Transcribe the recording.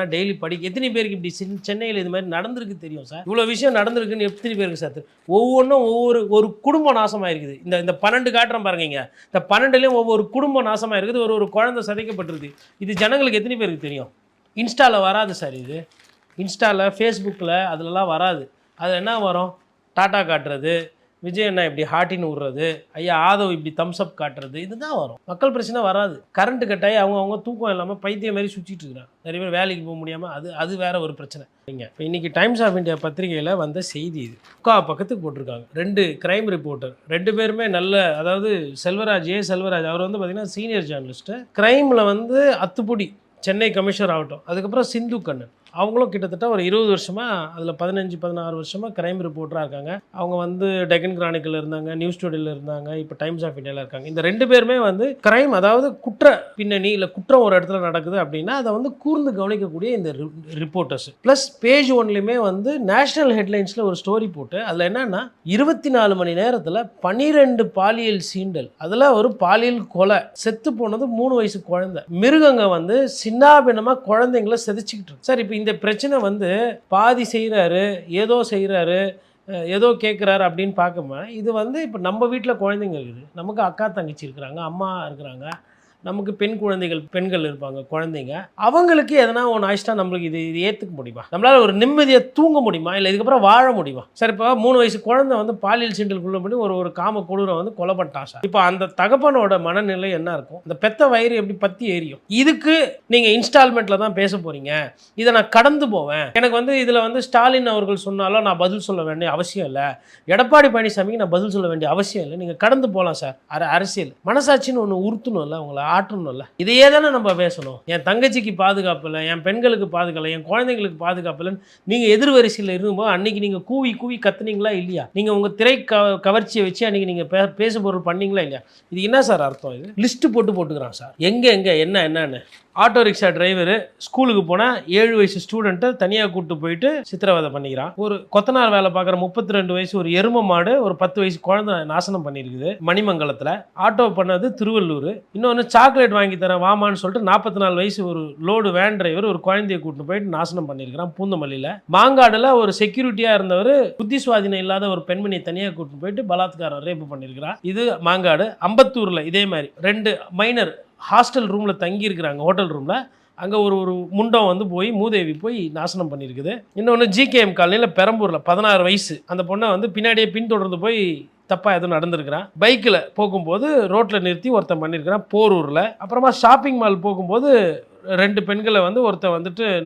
Daily எத்தனை பேருக்கு இப்படி சென்னையில் இது மாதிரி நடந்திருக்கு தெரியும் சார்? இவ்வளோ விஷயம் நடந்திருக்குன்னு எத்தனை பேருக்கு சார்? ஒவ்வொன்றும் ஒரு குடும்பம் நாசமாக இருக்குது. இந்த 12 காட்டுறோம் பாருங்க, இந்த 12லேயும் ஒவ்வொரு குடும்பம் நாசமாக இருக்குது. ஒரு குழந்தை சதைக்கப்பட்டிருக்கு. இது ஜனங்களுக்கு எத்தனை பேருக்கு தெரியும்? இன்ஸ்டாவில் வராது சார். இது இன்ஸ்டாவில், ஃபேஸ்புக்கில் அதிலலாம் வராது. அதில் என்ன வரும்? டாட்டா காட்டுறது, விஜய் அண்ணா இப்படி ஹாட்டின்னு விடுறது, ஐயா ஆதவ் இப்படி தம்ஸ் அப் காட்டுறது, இதுதான் வரும். மக்கள் பிரச்சனை வராது. கரண்ட்டு கட்டாயி அவங்க தூக்கம் இல்லாமல் பைத்தியம் மாதிரி சுற்றிட்டு இருக்கிறாங்க. நிறைய பேர் வேலைக்கு போக முடியாமல் அது வேற ஒரு பிரச்சனை. இப்போ இன்றைக்கி டைம்ஸ் ஆஃப் இந்தியா பத்திரிகையில் வந்த செய்தி இது. பக்கத்துக்கு போட்டிருக்காங்க. 2 கிரைம் ரிப்போர்ட்டர், 2 பேருமே நல்ல, அதாவது செல்வராஜ், செல்வராஜ் அவர் வந்து பார்த்திங்கன்னா சீனியர் ஜேர்னலிஸ்ட்டு. கிரைமில் வந்து அத்துப்பொடி சென்னை கமிஷனர் ஆகட்டும். அதுக்கப்புறம் சிந்து கண்ணன், அவங்களும் கிட்டத்தட்ட ஒரு 20 வருஷமாக, அதில் 15-16 வருஷமாக கிரைம் ரிப்போர்ட்டராக இருக்காங்க. அவங்க வந்து டெக்கன் கிரானிக்கல் இருந்தாங்க, நியூஸ் ஸ்டுடியோவில் இருந்தாங்க, இப்போ டைம்ஸ் ஆஃப் இந்தியாவில் இருக்காங்க. இந்த 2 பேருமே வந்து கிரைம், அதாவது குற்ற பின்னணி இல்லை குற்றம் ஒரு இடத்துல நடக்குது அப்படின்னா அதை வந்து கூர்ந்து கவனிக்கக்கூடிய இந்த ரிப்போர்ட்டர்ஸ். ப்ளஸ் பேஜ் 1லையுமே வந்து நேஷனல் ஹெட்லைன்ஸில் ஒரு ஸ்டோரி போட்டு அதில் என்னன்னா 24 மணி நேரத்தில் 12 பாலியல் சீண்டல், அதில் ஒரு பாலியல் கொலை, செத்து போனது 3 வயசு குழந்தை. மிருகங்க வந்து சின்னாபின்னமாக குழந்தைங்களை செதைச்சிக்கிட்டு இருக்கு சார். இப்போ இந்த பிரச்சனை வந்து பாதி செய்கிறாரு, ஏதோ செய்கிறாரு, ஏதோ கேட்குறாரு அப்படின்னு பார்க்கமா, இது வந்து இப்போ நம்ம வீட்டில் குழந்தைங்க இருக்குது, நமக்கு அக்கா தங்கச்சி இருக்கிறாங்க, அம்மா இருக்கிறாங்க, நமக்கு பெண்கள் இருப்பாங்க, குழந்தைங்க. அவங்களுக்கு எதனா ஒன்று ஆயிடுச்சுனா நம்மளுக்கு இது ஏற்றுக்க முடியுமா? நம்மளால் ஒரு நிம்மதியாக தூங்க முடியுமா? இல்லை இதுக்கப்புறம் வாழ முடியுமா சார்? இப்போ 3 வயசு குழந்தை வந்து பாலியல் சீண்டலுக்குள்ள பண்ணி ஒரு காம கொடூரை வந்து கொலை பண்ணிட்டான் சார். இப்போ அந்த தகப்பனோட மனநிலை என்ன இருக்கும்? இந்த பெத்த வயிறு எப்படி பற்றி எரியும்? இதுக்கு நீங்கள் இன்ஸ்டால்மெண்ட்டில் தான் பேச போகிறீங்க. இதை நான் கடந்து போவேன். எனக்கு வந்து இதில் வந்து ஸ்டாலின் அவர்கள் சொன்னாலும் நான் பதில் சொல்ல வேண்டிய அவசியம் இல்லை, எடப்பாடி பழனிசாமிக்கு நான் பதில் சொல்ல வேண்டிய அவசியம் இல்லை. நீங்கள் கடந்து போகலாம் சார். அரசியல் மனசாட்சின்னு ஒன்று உறுத்தணும் இல்லை, உங்களை ஆற்றணும்ல. இதையே தானே நம்ம பேசணும். என் தங்கச்சிக்கு பாதுகாப்பு இல்லை, என் பெண்களுக்கு பாதுகாப்பு, என் குழந்தைங்களுக்கு பாதுகாப்பு இல்லைன்னு நீங்கள் எதிர்வரிசையில் இருக்கும்போது அன்னைக்கு நீங்கள் கூவி கத்துனீங்களா இல்லையா? நீங்கள் உங்கள் திரை கவர்ச்சியை வச்சு அன்னைக்கு நீங்கள் பேசு பொருள் பண்ணீங்களா இல்லையா? இது என்ன சார் அர்த்தம்? இது லிஸ்ட்டு போட்டுக்கிறான் சார். எங்கே என்னன்னு ஆட்டோ ரிக்ஷா டிரைவரு ஸ்கூலுக்கு போனால் 7 வயசு ஸ்டூடெண்ட்டை தனியாக கூப்பிட்டு போயிட்டு சித்திரவதை பண்ணிக்கிறான். ஒரு கொத்தனார் வேலை பார்க்குற 32 வயசு ஒரு எரும மாடு ஒரு 10 வயசு குழந்தை நாசனம் பண்ணியிருக்குது மணிமங்கலத்தில். ஆட்டோ பண்ணது திருவள்ளூர். இன்னொன்று சாக்லேட் வாங்கி தரேன் வாமான்னு சொல்லிட்டு 44 வயசு ஒரு லோடு வேன் டிரைவர் ஒரு குழந்தையை கூப்பிட்டு போயிட்டு நாசனம் பண்ணியிருக்கிறான் பூந்தமல்லியில். மாங்காடில் ஒரு செக்யூரிட்டியாக இருந்தவர் புத்தி சுவாதீனம் இல்லாத ஒரு பெண்மணியை தனியாக கூப்பிட்டு போயிட்டு பலாத்காரம் ரேப்பு பண்ணியிருக்கிறார். இது மாங்காடு. அம்பத்தூரில் இதே மாதிரி 2 மைனர் ஹாஸ்டல் ரூமில் தங்கியிருக்கிறாங்க, ஹோட்டல் ரூமில். அங்கே ஒரு முண்டம் வந்து போய் மூதேவி போய் நாசனம் பண்ணியிருக்குது. இன்னொன்று GKM காலனியில் பெரம்பூரில் 16 வயசு அந்த பொண்ணை வந்து பின்னாடியே பின்தொடர்ந்து போய் தப்பாக எதுவும் நடந்திருக்கிறான். பைக்கில் போகும்போது ரோட்டில் நிறுத்தி ஒருத்தன் பண்ணியிருக்கிறான் போரூரில். அப்புறமா ஷாப்பிங் மால் போகும்போது 2 பெண்களை வந்து ஒருத்தன் வந்துட்டு